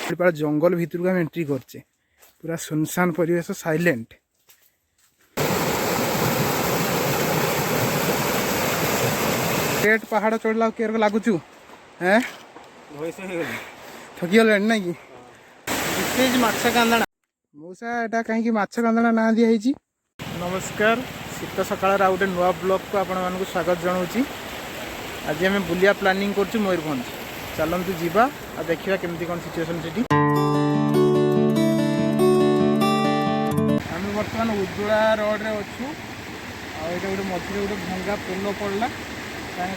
जंगल भितर को एंट्री करचे पूरा सुनसान परिवेश साइलेंट। पेट पहाड़ चढ़ला के लगुचु हैं थकी गले ना कि मौसा एटा कहीं माछ कांदना ना दिखाई। नमस्कार शीत सकाळ गोटे नुआ ब्लॉग को आपण मानक स्वागत जनाऊँ। आज आम बुलिया प्लानिंग कर मयूरभंज चलतु जीवा आ देखा केमती कौन सिचुएशन से आम बर्तमान उदुला रोड रे अच्छु आठ गोटे मझे गोटे भंगा पोल पड़ला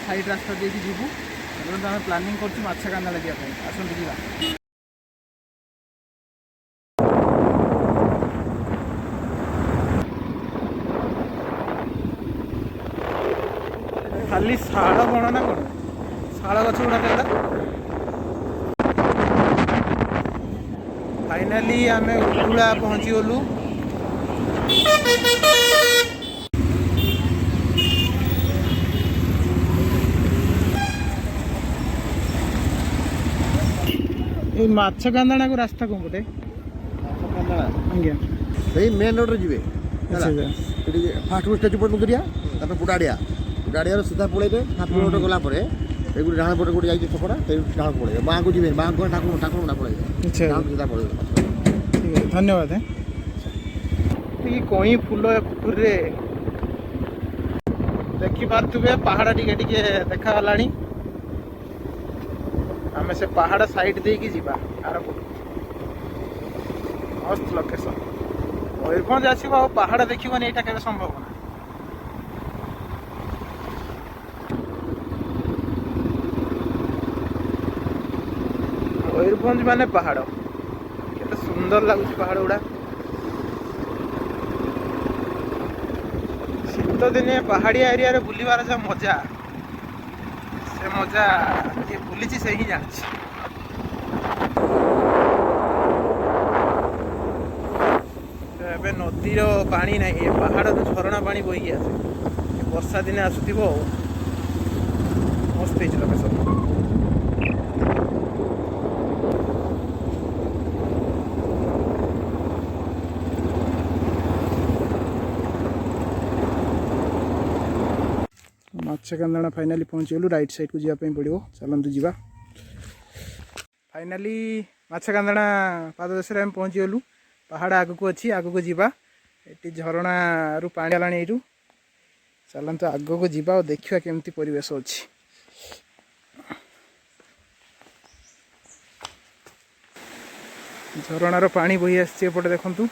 साइड रास्ता देकी जीवु आम प्लानिंग कर माछ कांदना जावाई आसतु जीवा। खाली शाल बण ना कौन शाल गछ गुड़ा कहला। फाइनाली आम उदुला पहुँची गलु। ये माछ कांदना को रास्ता कौन पटे आज्ञा सही मेन रोड रे जीवे फास्ट फूड स्टेज पर उतरिया बुढ़ाड़िया बुढ़ाड़िया सीधा पड़े हाफ किलोमीटर गला डाण पटे गोटे जाइए छपड़ा डाण पड़े माँ को जी माँ को ठाकुर ठाकुर ना पड़े सीधा पड़े। ठीक है धन्यवाद। कई फूल रे देखी पारे पहाड़ टिके टिके देखा आम से पहाड़ साइड दे की जीवा आर मस्त लोकेशन मयूरभंज आसो पहाड़ देखने यहाँ केवे संभव ना। मयूरभंज माने पहाड़ केते सुंदर लगुच पहाड़ गुड़ा। शीत दिने पहाड़िया एरिया रे बुलिबार जो मजा से मजा ये बुली से ही जानी। एबे नदीर पानी ना ये पहाड़ तो झरणा पानी बोही आसे वर्षा दिने आसुथिबो मस्त है लोकेशन। माछ कांदना फाइनाली पहुँच गलु। राइट साइड को जावाई पड़ो चलतु जीवा। फाइनाली माछ कांदना पाददेश आम पहुँची गलु। पहाड़ आग को अच्छी आग को जीवा ये झरणा रु पानी आला यू चलतु आग को जीवा और देखा केमती परिवेश अच्छी। झरणार पानी बही आसपटे देखु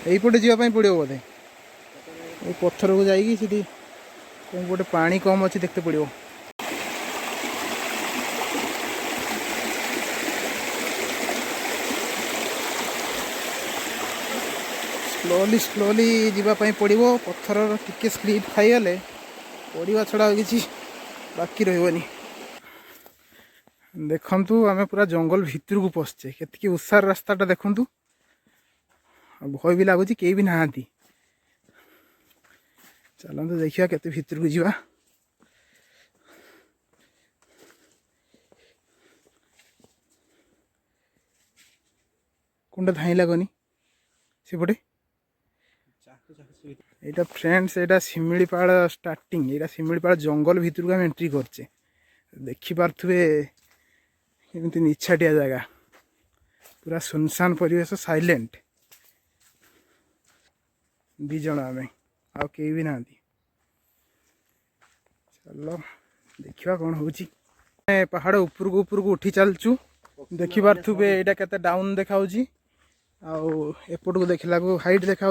यहीपटे जावाई पड़ो बोधे ये पत्थर को जाइए कौन गोटे पानी कम अच्छी देखते पड़ो। स्लोली स्लोली जीवाई पड़ो पत्थर टिके स्लिप खाईगले पड़ा छड़ा कि बाकी रही। देखु आम पूरा जंगल भितर को पशचे के उषार रास्ताटा देखु भय भी लगुच कई भी ना चलते देखा के भितर को जीवा। कौन धाई लगनी सेपटे यहाँ फ्रेंड्स यहाँ शिमिलीपाल स्टार्टिंग यहाँ शिमिलीपाल जंगल भितर को आम एंट्री करचे देखिपे केमती निछाटिया जगह पूरा सुनसान परिवेश साइलेंट दिज आम आउ कई भी ना। चलो देखा कौन हो पहाड़ ऊपर को उठी चलचु देखिपे यहाँ के डाउन देखा एपट को देखला हाइट देखा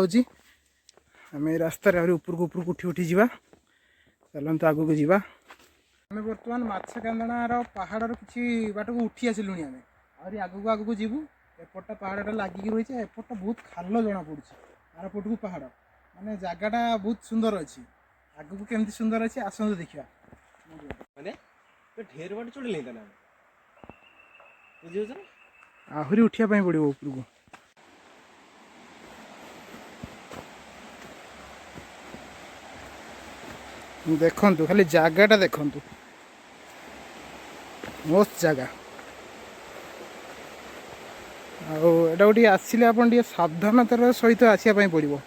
आम रास्तार ऊपर को उठी उठी जावा चलते आग को जीवा। आम बर्तमान माछ कांदनार पहाड़ किसी बाट को उठी आसिलु आम आग को जीवु एपटा पहाड़ा लगिक रही एपटा बहुत खाल जना पड़ी आर पट को पहाड़ माने जगटा बहुत सुंदर अच्छी आग को केमती सुंदर अच्छी आसतु देखा ढेर बाट चढ़े आहरी उठा पड़ो ऊपर को देखंतु खाली जगाटा देखंतु मस्त जगह आउटा गोटे आसिले आप सावधानतार सहित आसापी पड़ो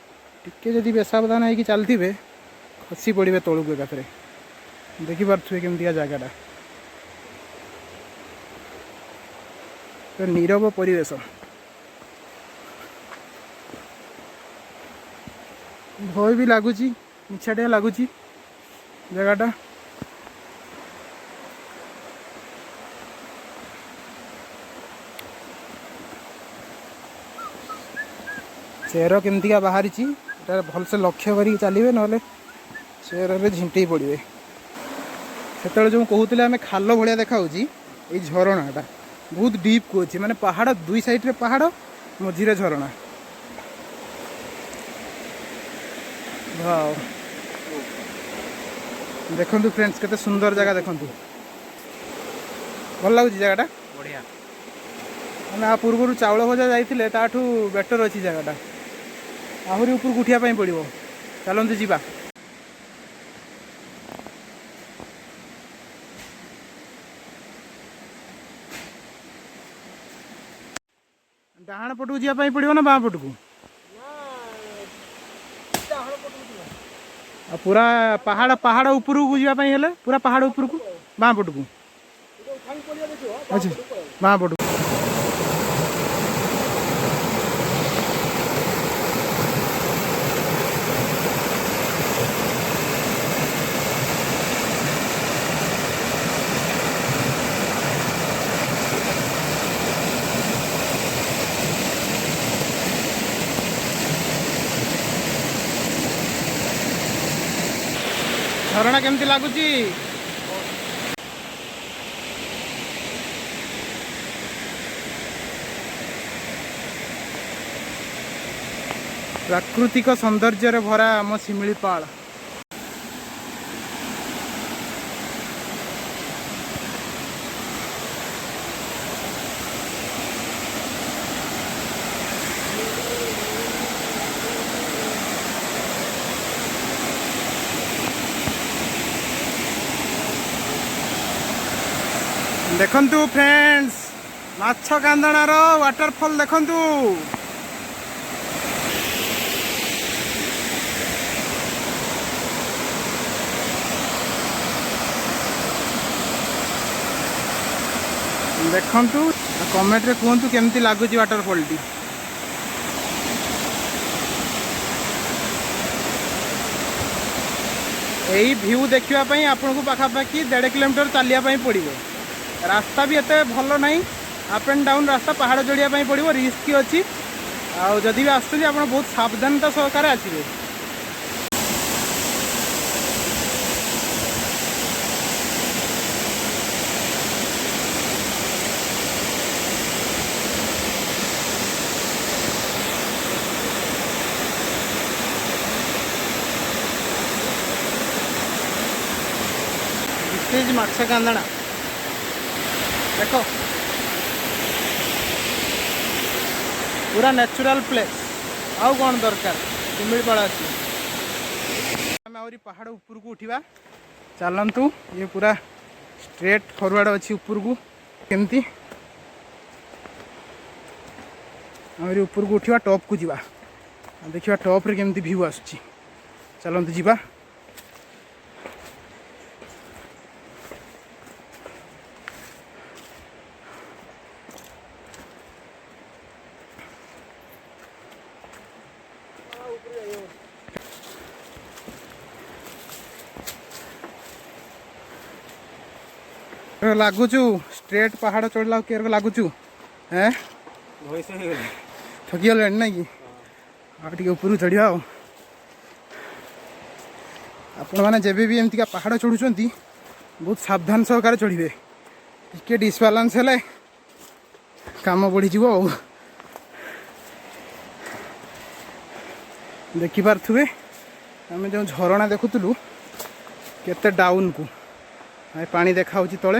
टिके जदि बेसावधान होगी चलते खसी पड़े तौक एकाथरे देखिपे केमतिया जगाटा तो नीरव परिवेश भय भी लगुच मिछाटिया लगुच जगाटा चेर केमतिका बाहरी भलसे लक्ष्य करी चलिए ना चेर झिंटे पड़े से जो कहते आम खाल भाया देखा ये झरणाटा बहुत डीप को अच्छी माने पहाड़ दुई साइड रे पहाड़ मझीरे झरणा वाव देखंतु फ्रेंड्स केते सुंदर जगह देखंतु भल लगुच जगहटा बढ़िया मैंने आ पूर्व चाउल भजा जाइए ताठू बेटर अच्छी जगहटा आहरी ऊपर उठिया पड़ो चलते जीवा डाहाण पटू जावाई पड़ो ना बाँ पटू पूरा पहाड़ पहाड़ ऊपर को जावाई हेले पूरा पहाड़ ऊपर को बाँ पटू को अच्छा बाँ पटू झरणा केमती लगुच प्राकृतिक सौंदर्य भरा आम शिमिलीपाल देखंतु फ्रेंड्स माछ कांदणार वाटरफॉल देखंतु देखंतु कमेंट रे कहंतु केमती लागुची वाटरफॉल टी यही व्यू देखिया आपन को पाखापाखि 1.5 किलोमीटर चलिया पड़ो रास्ता भी एत भल ना अप एंड डाउन रास्ता पहाड़ चढ़िया पड़ो रिस्क अच्छी आदि भी आस बहुत सावधानता सहकार आसवे माछ कांदना देख पूरा नेचुरल प्लेस आउ कौन दरकार शिमिलीपाल अच्छी आम आहरी पहाड़ ऊपर को उठा चलतु ये पूरा स्ट्रेट फॉरवर्ड अच्छी ऊपर को केमती आहरी ऊपर को उठा टॉप को जीवा देखा टॉप रे केमती व्यू आसुची चलतु जीवा लगुचु स्ट्रेट पहाड़ चढ़ला के लगुचु हैं थकी गले ना कि आगे ऊपर चढ़ा आपण मैंने जब भी एमती पहाड़ चढ़ुंट बहुत सावधान सहकार चढ़े टे डिसबालांस है काम बढ़ीज देखिपे आम जो झरणा देखुलु केते डाउन को पानी देखा तले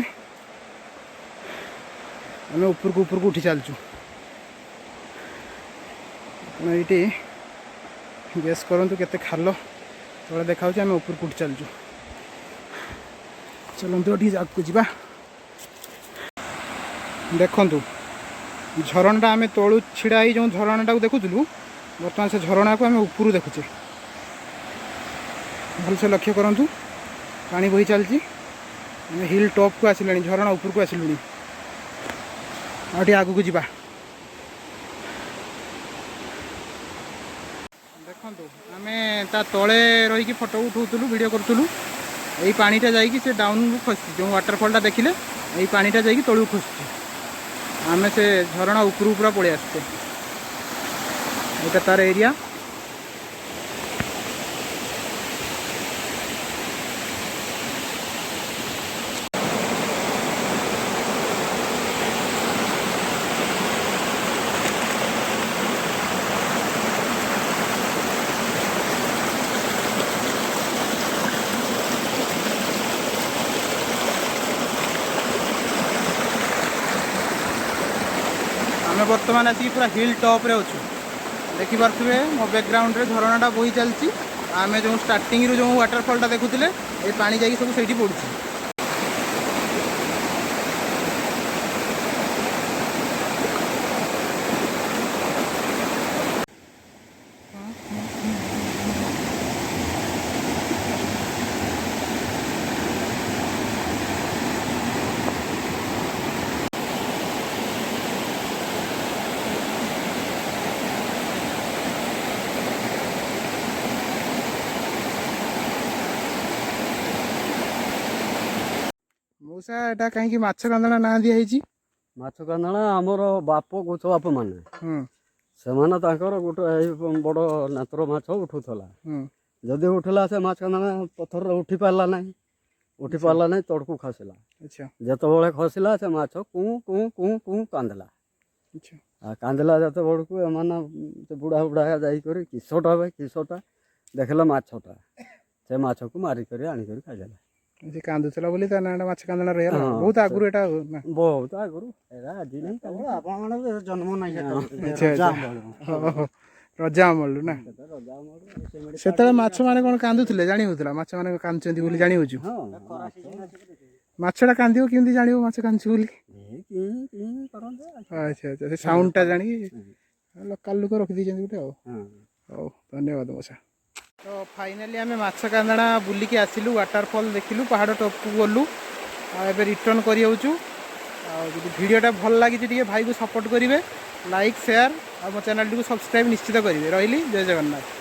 आम ऊपर को उठी चलचु ये गैस करूँ केते खाल तले देखा आम ऊपर को उठी चलचु। चलतु टी आगे जा देखु झरणाटा आम तलू छिड़ा ही जो झरणाटा को देखुलु बर्तमान से झरणा को आम ऊपर देखुचे भलसे लक्ष्य करूँ पानी बही चलती आम हिल टॉप को आसिले झरणा ऊपर को आसिलु आगे आगू जा देखु आम ता तले रही फोटो उठाऊलु वीडियो करूँ यही पानीटा जाइए से डाउन को खसी जो वाटरफॉलटा देखिले यही पानीटा जाइए तलू खसुची आम से झरणा ऊपर पूरा पड़े आसते यहाँ तार एरिया आम बर्तमान आसिक पूरा हिल टॉप रे अच्छु देखिपे मो बैकग्राउंड रे झरणाटा बही चलती आम जो स्टार्टिंग रू जो वाटरफॉलटा देखुले ये पानी जाकि सब सही पड़ुଛି मौसा एटा कहीं माछ कांदना ना दिखाई माछ कांदना आमर बाप गोछ बाप माने सेमाने तांकर गोटे बड़ नातर माछ उठुला जदि उठला से माछ कांदना पथर उठी पारला नहीं तड़कू खसला जिते खसला से माछ कूँ कूँ कूँ कूँ कांदला कांदला जिते बड़कू एमाने बुढ़ा बुढ़ा जाकर किसटा देखला माछटा से माछ को मारिक आनिक खाइदेला जे कांदुला बोली ता नाटा माछ कांदना रहा बहुत आगुरी एटा बहुत आगुरी एरा आज नहीं आपण माने जन्म नहीं रजा अमलु ना सेतले माछ माने कोन कांदुथिले जानि होतला माछ माने कांदचंदी बोली जानि होजु माछटा कांदियो केमती जानियो माछ कांदछु बोली अच्छा अच्छा से साउंडटा जानि लोकल लोक रखि दिजंदी गुटे हो धन्यवाद मौसा तो फाइनाली आम माछ कांदना बुलिकी आसिलु वाटरफॉल देखिलु पहाड़ टॉप को गलु एबे रिटर्न करि होचु जदि वीडियोटा भल लगी भाई को सपोर्ट करेंगे लाइक शेयर और मो चैनल को सब्सक्राइब निश्चित करेंगे रही जय जगन्नाथ।